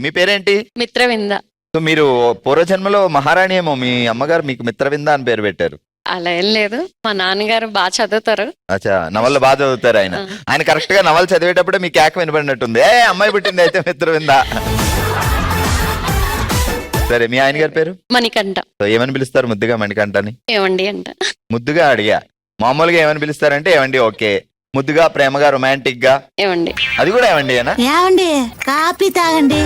మీ పేరేంటి? మిత్రవింద. సో మీరు పూర్వజన్మలో మహారాణి ఏమో, మీ అమ్మగారు మీకు మిత్రవింద అని పేరు పెట్టారు. అలా ఏం లేదు, మా నాన్నగారు బాగా చదువుతారు. అచ్చా, నవళ్ళు బాగా చదువుతారు ఆయన. ఆయన కరెక్ట్ గా నవలు చదివేటప్పుడే మీ కేక వినబడినట్టుంది, ఏ అమ్మాయి పుట్టింది అయితే మిత్రవింద. సరే, మీ ఆయన గారి పేరు? మణికంఠ. సో ఏమని పిలుస్తారు ముద్దుగా మణికంఠని? ఏమండి అంట. ముద్దుగా అడిగా, మామూలుగా ఏమని పిలుస్తారంటే ఏమండి. ఓకే, ముద్దుగా ప్రేమగా రొమాంటిక్ గా ఏమండి. అది కూడా ఏమండి అనా? ఏమండి కాఫీ తాగండి.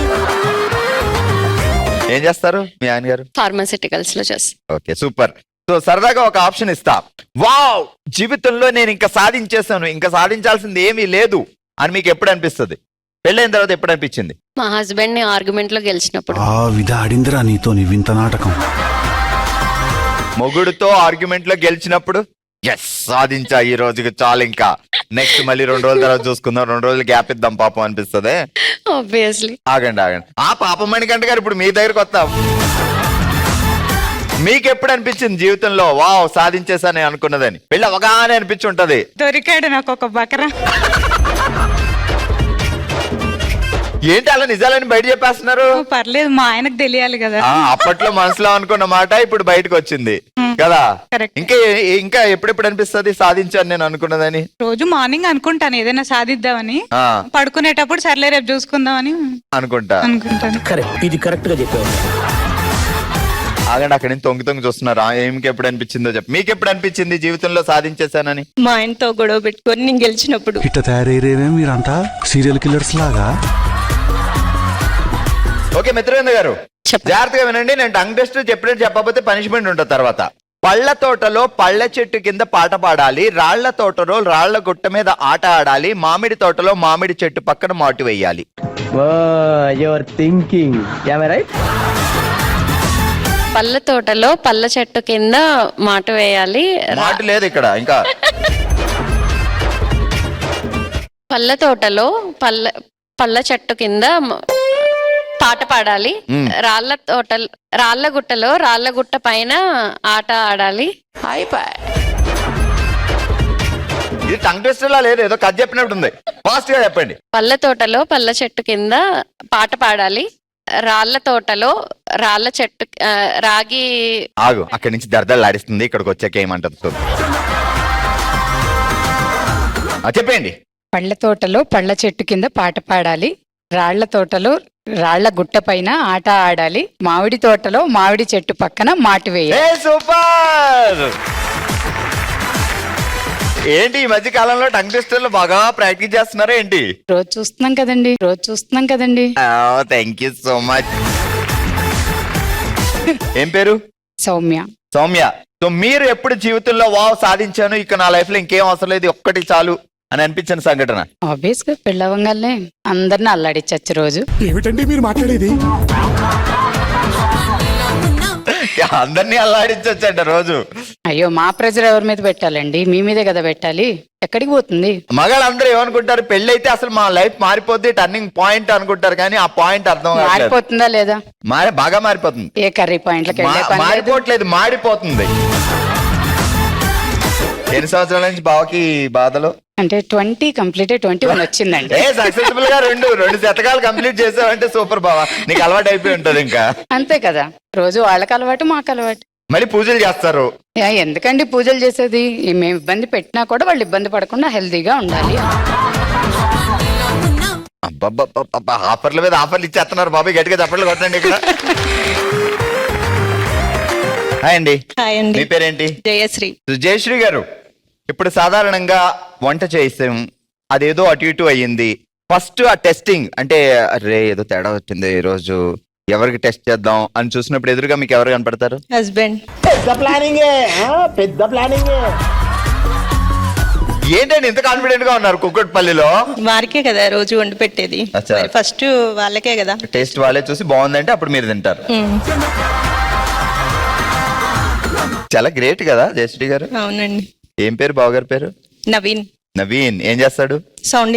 ఏం చేస్తారు మీ ఆయన గారు? ఫార్మాసిటికల్స్ లో చేస్తారు. Okay, super. సో సరదాగా ఒక ఆప్షన్ ఇస్తా. వావ్, జీవితంలో నేను ఇంకా సాధించేసాను, ఇంకా సాధించాల్సింది ఏమీ లేదు అని మీకు ఎప్పుడు అనిపిస్తుంది? పెళ్ళైన తర్వాత ఎప్పుడు అనిపించింది? మా హస్బెండ్ ని ఆర్గ్యుమెంట్ లో గెలిచినప్పుడు. ఆడిందిరా నీతో నీ వింత నాటకం. మొగుడుతో ఆర్గ్యుమెంట్ లో గెలిచినప్పుడు ఎస్ సాధించా, ఈ రోజుకి చాలు, ఇంకా నెక్స్ట్ మళ్ళీ 2 రోజుల తర్వాత చూసుకుందాం, 2 రోజులు గ్యాప్ ఇద్దాం పాపం అనిపిస్తుంది. ఆబ్వియస్లీ. ఆగండి ఆ పాపం మణికంఠ గారు ఇప్పుడు మీ దగ్గరకు వస్తాం. మీకు ఎప్పుడు అనిపించింది జీవితంలో వావ్ సాధించేసాను అనుకున్నదని? పెళ్ళి అవగానే అనిపించి ఉంటది. దొరికాడు నాకు ఒక బకరా. ఏంటి అలా నిజాలని బయట చెప్పేస్తున్నారు? పర్లేదు, మా ఆయనకు తెలియాలి కదా. అప్పట్లో మనసులో అనుకున్న మాట ఇప్పుడు బయటకు వచ్చింది కదా. ఇంకా ఎప్పుడెప్పుడు అనిపిస్తుంది సాధించాను నేను అనుకున్నదని? రోజు మార్నింగ్ అనుకుంటాను ఏదైనా సాధిద్దామని. పడుకునేటప్పుడు సర్లే రేపు చూసుకుందామని అనుకుంటాను. ఇది కరెక్ట్ గా చెప్పావు. ఆగండి, అక్కడి నుంచి తొంగి చూస్తున్నారు. ఏమికి ఎప్పుడు అనిపించిందో చెప్పి. మీకు ఎప్పుడు అనిపించింది జీవితంలో సాధించేశానని? మా ఆయనతో గొడవ పెట్టుకొని నేను గెలిచినప్పుడు. ఇట్ట తయారయ్యేవే మీరంతా సీరియల్ కిల్లర్స్ లాగా. ఓకే మిత్రవింద గారు, జాగ్రత్తగా వినండి. నేను టంగ్ టెస్ట్ చెప్పినట్టు చెప్పకపోతే పనిష్మెంట్ ఉంటుంది తర్వాత. పళ్ళ తోటలో పళ్ళ చెట్టు కింద పాట పాడాలి, రాళ్ల తోటలో రాళ్ల గుట్ట మీద ఆట ఆడాలి, మామిడి తోటలో మామిడి చెట్టు పక్కన మాటు వేయాలి. పళ్ళ తోటలో పళ్ళ చెట్టు కింద మాట వేయాలి. మాట లేదు ఇక్కడ ఇంకా. పళ్ళ తోటలో పళ్ళ చెట్టు కింద పాట పాడాలి, రాళ్ల గుట్టలో రాళ్ల గుట్ట పైన ఆట ఆడాలి. ఇది టంగ్ టెస్ట్ లా లేదు, ఏదో కథ చెప్పినట్టుంది. ఫాస్ట్ గా చెప్పండి. పళ్ళ తోటలో పళ్ళ చెట్టు కింద పాట పాడాలి, రాళ్ల తోటలో రాళ్ల చెట్టు రాగి. ఆగు, అక్కడి నుంచి దర్దలు ఆడిస్తుంది, ఇక్కడికి వచ్చాక ఏమంటది చెప్పండి. పళ్ళ తోటలో పళ్ళ చెట్టు కింద పాట పాడాలి, రాళ్ల తోటలో రాళ్ల గుట్ట పైన ఆట ఆడాలి, మామిడి తోటలో మామిడి చెట్టు పక్కన మాటు వేయాలి. సూపర్. ఏంటి ఈ మధ్య కాలంలో టంగ్ టెస్టర్లు బాగా ప్రాక్టీస్ చేస్తున్నారా ఏంటి? రోజు చూస్తున్నాం కదండి. Thank you so much. ఏం పేరు? సౌమ్య. సో మీరు ఎప్పుడు జీవితంలో వావ్ సాధించాను, ఇక నా లైఫ్ లో ఇంకేం అవసరం లేదు, ఒక్కటి చాలు అని అనిపించిన సంఘటన? ఆబ్వియస్ గా పెళ్ళవంగానే అందరిని అల్లాడిచ్చచ్చు రోజు. ఏమిటండి మీరు మాట్లాడేది? అందరినీ అల్లాడించొచ్చంట రోజు. అయ్యో, మా ప్రెజర్ ఎవరి మీద పెట్టాలండి? మీ మీదే కదా పెట్టాలి. ఎక్కడికి పోతుంది? మగాళ్ళందరూ ఏమనుకుంటారు, పెళ్లి అయితే అసలు మా లైఫ్ మారిపోద్ది, టర్నింగ్ పాయింట్ అనుకుంటారు, కానీ ఆ పాయింట్ అర్థం మారిపోతుందా లేదా? బాగా మారిపోతుంది. ఏ కర్రీ పాయింట్లకి మారిపోవట్లేదు, మాడిపోతుంది. ఎన్ని సంవత్సరాల నుంచి బావకి బాధలు? అంటే 20 కంప్లీట్ 21 వచ్చిందండి. సక్సెస్ఫుల్ గా రెండు శతకాలు కంప్లీట్ చేసావంటే సూపర్ బావా, నీకు అలవాటు అయిపోయి ఉంటది ఇంకా. అంతే కదా, రోజు వాళ్ళకి అలవాటు మాకు అలవాటు. మళ్ళీ పూజలు చేస్తారు. ఎందుకండి పూజలు చేసేది? మేము ఇబ్బంది పెట్టినా కూడా వాళ్ళు ఇబ్బంది పడకుండా హెల్దీగా ఉండాలి. ఆఫర్ల మీద ఆఫర్లు ఇచ్చేస్తున్నారు బాబాయ్, గట్టిగా చప్పట్లు కొట్టండి ఇక్కడ. హాయ్ అండి. మీ పేరేంటి? జయశ్రీ. జయశ్రీ గారు, ఇప్పుడు సాధారణంగా వంట చేసాం, అదేదో అటు ఇటు అయ్యింది. ఫస్ట్ ఆ టెస్టింగ్ అంటే అరే ఏదో తేడా వచ్చింది ఈ రోజు, ఎవరికి టెస్ట్ చేద్దాం అని చూసినప్పుడు ఎదురుగా మీకు ఎవరు కనపడతారు? హస్బెండ్. పెద్ద ప్లానింగ్. ఏంటండి ఇంత కాన్ఫిడెంట్ గా ఉన్నారు? కుక్కట్పల్లిలో వారికే కదా రోజు వండి పెట్టేది, ఫస్ట్ వాళ్ళకే కదా. టేస్ట్ వాళ్ళే చూసి బాగుందంటే అప్పుడు మీరు తింటారు. చాలా గ్రేట్ కదా జయశ్రీ గారు. అవునండి. ఏం పేరు బావగారి పేరు? నవీన్. ఏం చేస్తాడు? Sound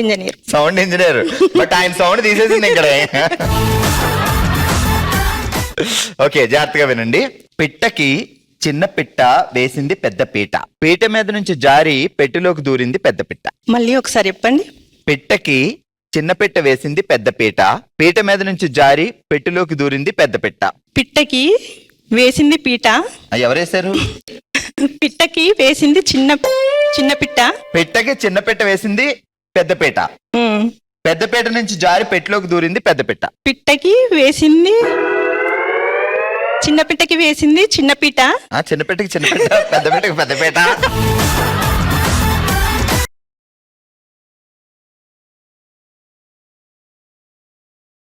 engineer. బట్ ఆయన సౌండ్ తీసేసింది ఇక్కడ. ఓకే, జాగ్రత్తగా వినండి. పిట్టకి చిన్న పిట్ట వేసింది పెద్ద పీట, పీట మీద నుంచి జారి పెట్టెలోకి దూరింది పెద్ద పిట్ట. మళ్ళీ ఒకసారి చెప్పండి. పిట్టకి చిన్న పెట్ట వేసింది పెద్ద పీట, పీట మీద నుంచి జారి పెట్టెలోకి దూరింది పెద్ద పెట్ట. పిట్టకి వేసింది పీట, ఎవరేశారు? పిట్టకి వేసింది చిన్న చిన్న పిట్ట. పెట్టకి చిన్న పెట్ట వేసింది పెద్ద పీట, ఉమ్. పెద్ద పీట నుంచి జారి పెట్టెలోకి దూరింది పెద్ద పెట్ట. పిట్టకి వేసింది చిన్న పిట్టకి వేసింది చిన్న పీట. చిన్న పెట్టకి చిన్న పెట్ట, పెద్ద పెట్టకి పెద్ద పీట.